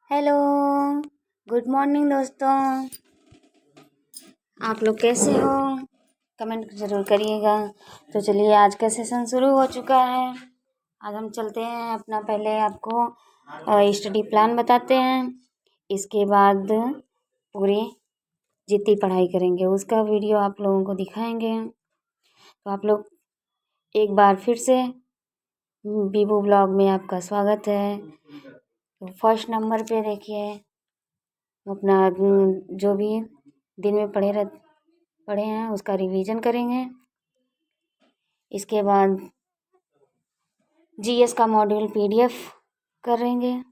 Hello. Good morning दोस्तों। आप लोग कैसे हो? कमेंट ज़रूर करिएगा। तो चलिए, आज का सेशन शुरू हो चुका है। आज हम चलते हैं अपना, पहले आपको स्टडी प्लान बताते हैं। इसके बाद पूरी जितनी पढ़ाई करेंगे उसका वीडियो आप लोगों को दिखाएंगे। तो आप लोग एक बार फिर से बीबू ब्लॉग में आपका स्वागत है। तो फर्स्ट नंबर पे देखिए, अपना जो भी दिन में पढ़े हैं उसका रिवीजन करेंगे। इसके बाद जीएस का मॉड्यूल पीडीएफ करेंगे।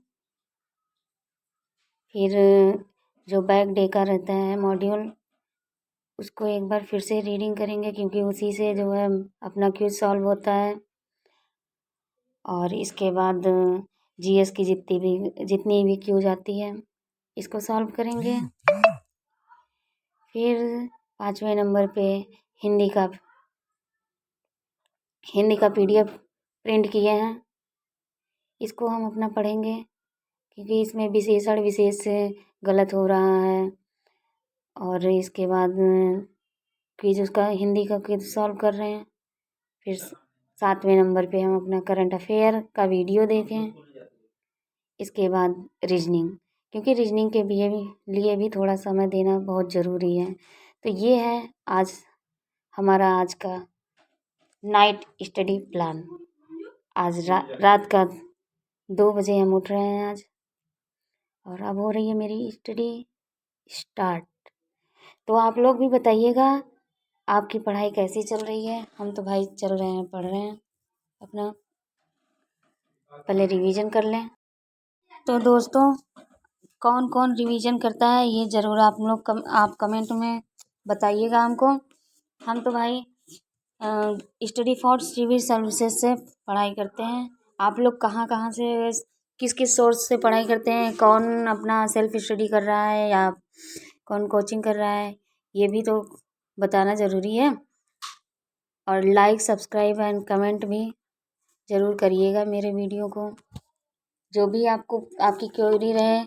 फिर जो बैक डे का रहता है मॉड्यूल, उसको एक बार फिर से रीडिंग करेंगे, क्योंकि उसी से जो है अपना क्विज सॉल्व होता है। और इसके बाद जीएस की जितनी भी क्यूज आती है इसको सॉल्व करेंगे। फिर 5वें नंबर पे हिंदी का पीडीएफ प्रिंट किए हैं, इसको हम अपना पढ़ेंगे, क्योंकि इसमें विशेषण विशेष से गलत हो रहा है। और इसके बाद क्विज उसका हिंदी का क्विज सॉल्व कर रहे हैं। फिर 7वें नंबर पे हम अपना करंट अफेयर का वीडियो देखें। इसके बाद रीजनिंग, क्योंकि रीजनिंग के लिए भी थोड़ा समय देना बहुत ज़रूरी है। तो ये है हमारा आज का नाइट स्टडी प्लान। आज रात का 2 बजे हम उठ रहे हैं आज, और अब हो रही है मेरी स्टडी स्टार्ट। तो आप लोग भी बताइएगा, आपकी पढ़ाई कैसी चल रही है? हम तो भाई चल रहे हैं, पढ़ रहे हैं अपना। पहले रिवीजन कर लें। तो दोस्तों, कौन कौन रिवीजन करता है ये ज़रूर आप लोग आप कमेंट में बताइएगा हमको। हम तो भाई स्टडी फॉर सिविल सर्विसेज से पढ़ाई करते हैं। आप लोग कहाँ कहाँ से, किस किस सोर्स से पढ़ाई करते हैं? कौन अपना सेल्फ स्टडी कर रहा है या कौन कोचिंग कर रहा है, ये भी तो बताना ज़रूरी है। और लाइक, सब्सक्राइब एंड कमेंट भी ज़रूर करिएगा मेरे वीडियो को। जो भी आपकी क्वेरी रहे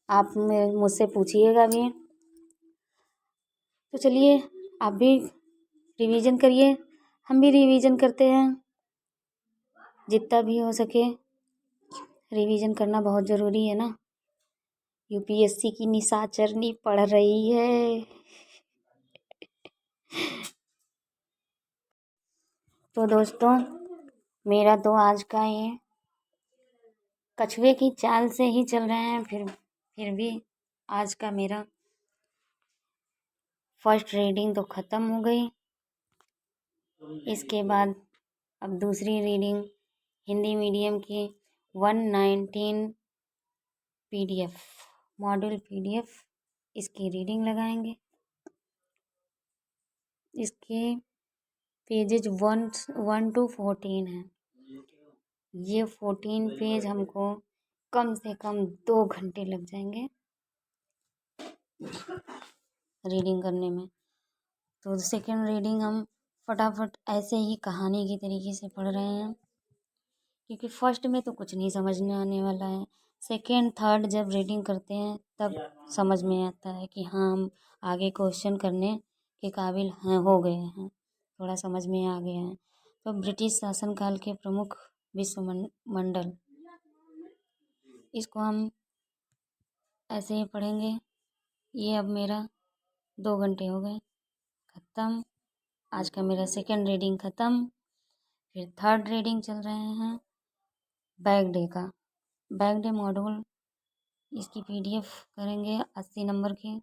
आप मुझसे पूछिएगा भी। तो चलिए, आप भी रिवीजन करिए, हम भी रिवीजन करते हैं। जितना भी हो सके रिवीजन करना बहुत ज़रूरी है ना। यूपीएससी की निशाचरनी पढ़ रही है। तो दोस्तों, मेरा तो आज का ये कछुए की चाल से ही चल रहे हैं। फिर भी आज का मेरा फर्स्ट रीडिंग तो ख़त्म हो गई। इसके बाद अब दूसरी रीडिंग हिंदी मीडियम की 119 पीडीएफ मॉड्यूल पीडीएफ, इसकी रीडिंग लगाएंगे। इसके पेजेज 1 to 14 हैं। ये 14 पेज हमको कम से कम 2 घंटे लग जाएंगे रीडिंग करने में। तो सेकेंड रीडिंग हम फटाफट ऐसे ही कहानी की तरीके से पढ़ रहे हैं, क्योंकि फर्स्ट में तो कुछ नहीं समझ में आने वाला है। सेकेंड थर्ड जब रीडिंग करते हैं तब समझ में आता है कि हाँ, हम आगे क्वेश्चन करने के काबिल हैं, हो गए हैं, थोड़ा समझ में आ गया है। तो ब्रिटिश शासनकाल के प्रमुख विश्व मंडल, इसको हम ऐसे ही पढ़ेंगे। ये अब मेरा 2 घंटे हो गए ख़त्म। आज का मेरा सेकेंड रीडिंग ख़त्म। फिर थर्ड रीडिंग चल रहे हैं बैक डे का। बैक डे मॉड्यूल, इसकी पीडीएफ करेंगे 80 नंबर की।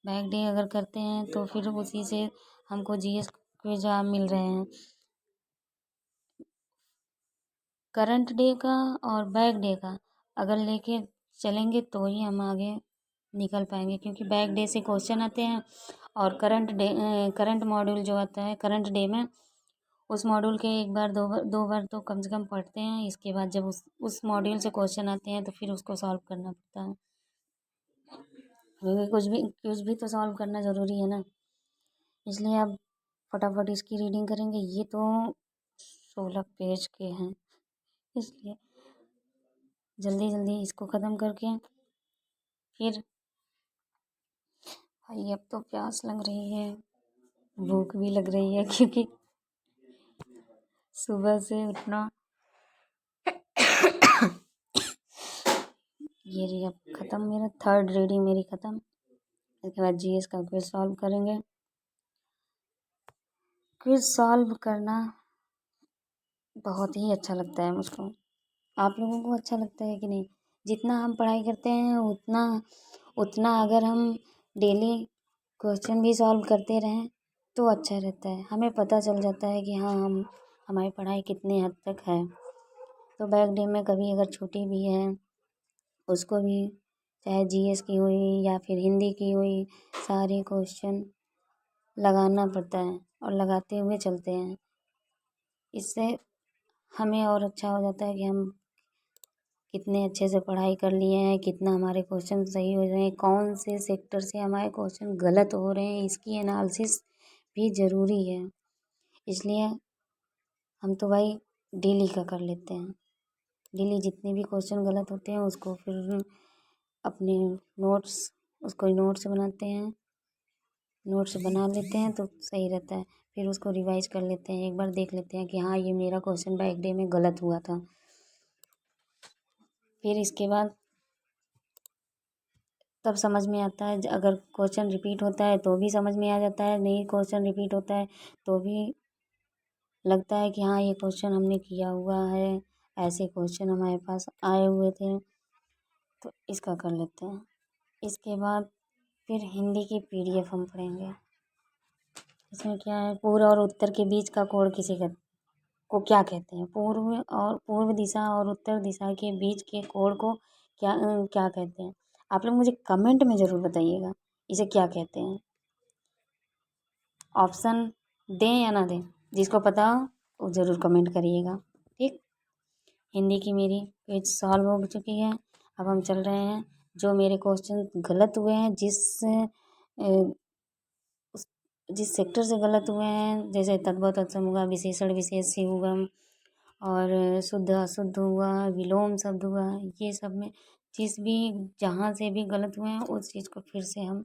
बैक डे अगर करते हैं तो फिर उसी से हमको जीएस क्विज मिल रहे हैं। करंट डे का और बैक डे का अगर लेके चलेंगे तो ही हम आगे निकल पाएंगे, क्योंकि बैक डे से क्वेश्चन आते हैं। और करंट मॉड्यूल जो आता है करंट डे में, उस मॉड्यूल के एक बार दो बार तो कम से कम पढ़ते हैं। इसके बाद जब उस मॉड्यूल से क्वेश्चन आते हैं तो फिर उसको सॉल्व करना पड़ता है, क्योंकि कुछ भी तो सॉल्व करना ज़रूरी है ना। इसलिए अब फटाफट इसकी रीडिंग करेंगे। ये तो 16 पेज के हैं, इसलिए जल्दी जल्दी इसको ख़त्म करके फिर भाई अब तो प्यास लग रही है, भूख भी लग रही है, क्योंकि सुबह से उठना। ये रही अब ख़त्म, मेरा थर्ड रीडिंग मेरी ख़त्म। इसके बाद जीएस का क्विज सॉल्व करेंगे। क्विज सॉल्व करना बहुत ही अच्छा लगता है मुझको। आप लोगों को अच्छा लगता है कि नहीं? जितना हम पढ़ाई करते हैं उतना उतना अगर हम डेली क्वेश्चन भी सॉल्व करते रहें तो अच्छा रहता है। हमें पता चल जाता है कि हाँ हम हमारी पढ़ाई कितने हद तक है। तो बैक डे में कभी अगर छुट्टी भी है उसको भी, चाहे जीएस की हुई या फिर हिंदी की हुई, सारे क्वेश्चन लगाना पड़ता है और लगाते हुए चलते हैं। इससे हमें और अच्छा हो जाता है कि हम कितने अच्छे से पढ़ाई कर लिए हैं, कितना हमारे क्वेश्चन सही हो रहे हैं, कौन से सेक्टर से हमारे क्वेश्चन गलत हो रहे हैं, इसकी एनालिसिस भी ज़रूरी है। इसलिए हम तो भाई डेली का कर लेते हैं। डेली जितने भी क्वेश्चन गलत होते हैं उसको फिर अपने नोट्स उसको नोट्स बनाते हैं, नोट्स बना लेते हैं तो सही रहता है। फिर उसको रिवाइज कर लेते हैं, एक बार देख लेते हैं कि हाँ ये मेरा क्वेश्चन बैक डे में गलत हुआ था। फिर इसके बाद तब समझ में आता है, अगर क्वेश्चन रिपीट होता है तो भी समझ में आ जाता है, नहीं क्वेश्चन रिपीट होता है तो भी लगता है कि हाँ ये क्वेश्चन हमने किया हुआ है, ऐसे क्वेश्चन हमारे पास आए हुए थे, तो इसका कर लेते हैं। इसके बाद फिर हिंदी की पीडीएफ हम पढ़ेंगे। इसमें क्या है, पूर्व और उत्तर के बीच का कोण को क्या कहते हैं? पूर्व दिशा और उत्तर दिशा के बीच के कोण को क्या कहते हैं? आप लोग मुझे कमेंट में ज़रूर बताइएगा इसे क्या कहते हैं। ऑप्शन दें या ना दें, जिसको पता हो वो ज़रूर कमेंट करिएगा। ठीक, हिंदी की मेरी पेज सॉल्व हो चुकी है। अब हम चल रहे हैं, जो मेरे क्वेश्चन गलत हुए हैं, जिस सेक्टर से गलत हुए हैं, जैसे तद्भव तत्सम हुआ, विशेषण विशेष्य हुआ और शुद्ध अशुद्ध हुआ, विलोम शब्द हुआ, ये सब में जिस भी जहाँ से भी गलत हुए हैं उस चीज़ को फिर से हम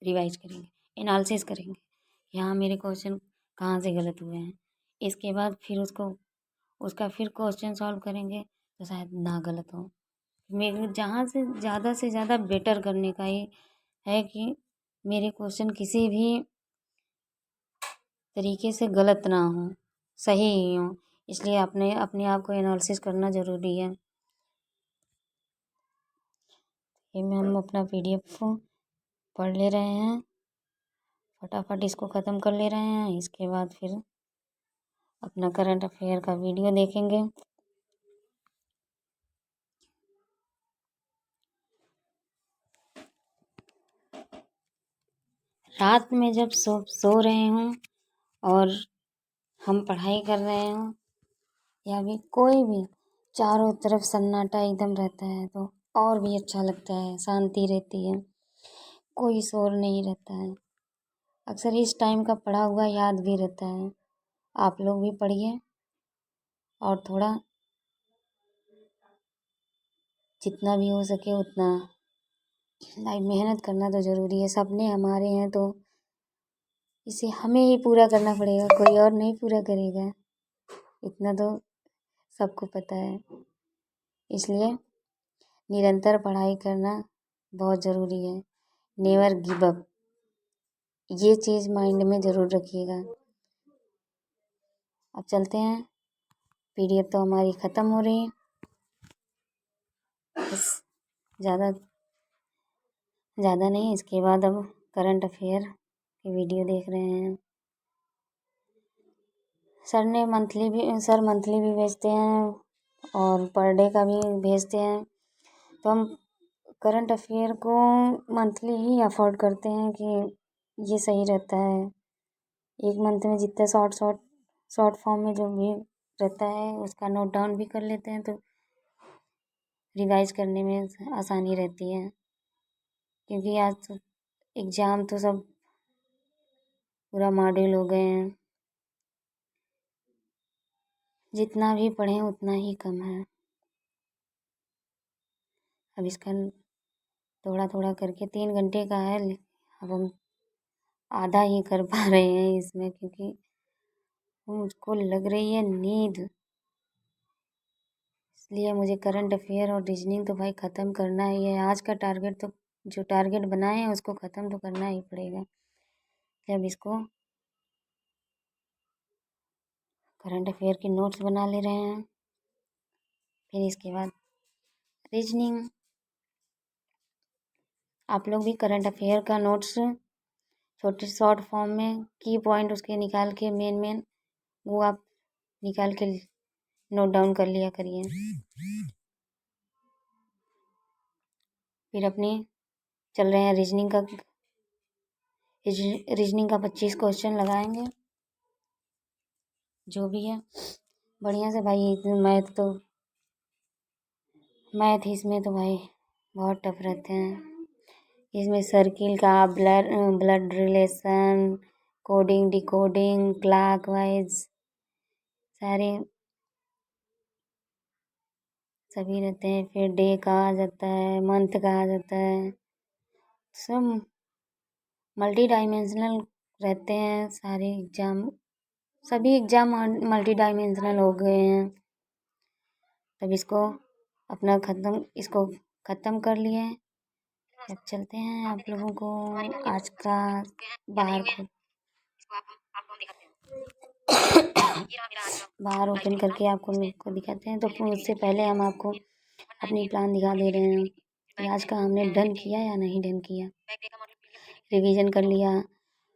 रिवाइज करेंगे, एनालिसिस करेंगे। यहाँ मेरे क्वेश्चन कहाँ से गलत हुए हैं। इसके बाद फिर उसका फिर क्वेश्चन सॉल्व करेंगे तो शायद ना गलत हो। मेरे जहाँ से ज़्यादा बेटर करने का ये है कि मेरे क्वेश्चन किसी भी तरीके से गलत ना हो, सही ही हो। इसलिए अपने आप को एनालिसिस करना ज़रूरी है। ये में हम अपना पीडीएफ पढ़ ले रहे हैं, फटाफट इसको ख़त्म कर ले रहे हैं। इसके बाद फिर अपना करंट अफेयर का वीडियो देखेंगे। रात में जब सो रहे हों और हम पढ़ाई कर रहे हों या भी कोई भी, चारों तरफ सन्नाटा एकदम रहता है तो और भी अच्छा लगता है, शांति रहती है, कोई शोर नहीं रहता है। अक्सर इस टाइम का पढ़ा हुआ याद भी रहता है। आप लोग भी पढ़िए और थोड़ा जितना भी हो सके उतना लाइक मेहनत करना तो ज़रूरी है। सपने हमारे हैं तो इसे हमें ही पूरा करना पड़ेगा, कोई और नहीं पूरा करेगा, इतना तो सबको पता है। इसलिए निरंतर पढ़ाई करना बहुत ज़रूरी है। नेवर गिव अप, ये चीज़ माइंड में ज़रूर रखिएगा। अब चलते हैं, पीडीएफ तो हमारी ख़त्म हो रही है, बस ज़्यादा नहीं। इसके बाद अब करंट अफेयर की वीडियो देख रहे हैं। सर मंथली भी भेजते हैं और पर डे का भी भेजते हैं, तो हम करंट अफेयर को मंथली ही अफोर्ड करते हैं कि ये सही रहता है। एक मंथ में जितना शॉर्ट फॉर्म में जो भी रहता है उसका नोट डाउन भी कर लेते हैं तो रिवाइज करने में आसानी रहती है। क्योंकि आज तो एग्ज़ाम तो सब पूरा मॉड्यूल हो गए हैं, जितना भी पढ़ें उतना ही कम है। अब इसका थोड़ा थोड़ा करके 3 घंटे का है। अब हम आधा ही कर पा रहे हैं इसमें, क्योंकि मुझको लग रही है नींद। इसलिए मुझे करंट अफेयर और रीजनिंग तो भाई ख़त्म करना ही है। आज का टारगेट तो, जो टारगेट बनाए हैं उसको ख़त्म तो करना ही पड़ेगा। जब इसको करंट अफेयर के नोट्स बना ले रहे हैं, फिर इसके बाद रीजनिंग। आप लोग भी करंट अफेयर का नोट्स छोटे शॉर्ट फॉर्म में की पॉइंट उसके निकाल के मेन वो आप निकाल के नोट डाउन कर लिया करिए। फिर अपनी चल रहे हैं रीजनिंग का। रीजनिंग का 25 क्वेश्चन लगाएंगे, जो भी है बढ़िया से भाई। मैथ इसमें तो भाई बहुत टफ रहते हैं। इसमें सर्किल का, blood relation, coding decoding, clockwise, सारे सभी रहते हैं। फिर डे का आ जाता है, मंथ का आ जाता है, सब मल्टी डायमेंशनल रहते हैं सारे एग्जाम। सभी एग्जाम मल्टी डायमेंशनल हो गए हैं। तब इसको ख़त्म कर लिए। अब चलते हैं आप लोगों को आज का बाहर बाहर ओपन करके आपको दिखाते हैं। तो उससे पहले हम आपको अपनी प्लान दिखा दे रहे हैं कि आज का हमने डन किया या नहीं डन किया। रिवीजन कर लिया,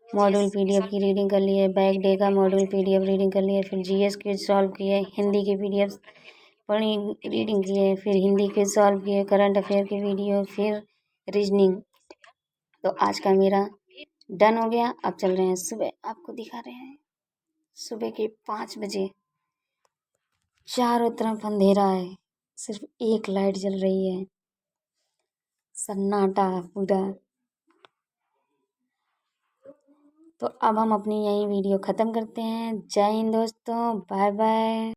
मॉड्यूल पीडीएफ की रीडिंग कर लिए, बैक डे का मॉड्यूल पीडीएफ रीडिंग कर लिए, फिर जीएस क्विज सॉल्व किए, हिंदी के पीडीएफ पढ़ी रीडिंग किए, फिर हिंदी क्विज सॉल्व किए, करंट अफेयर की वीडियो, फिर रीजनिंग। तो आज का मेरा डन हो गया। अब चल रहे हैं सुबह, आपको दिखा रहे हैं सुबह के 5 बजे। चारों तरफ अंधेरा है, सिर्फ एक लाइट जल रही है, सन्नाटा पूरा। तो अब हम अपनी यही वीडियो ख़त्म करते हैं। जय हिंद दोस्तों, बाय बाय।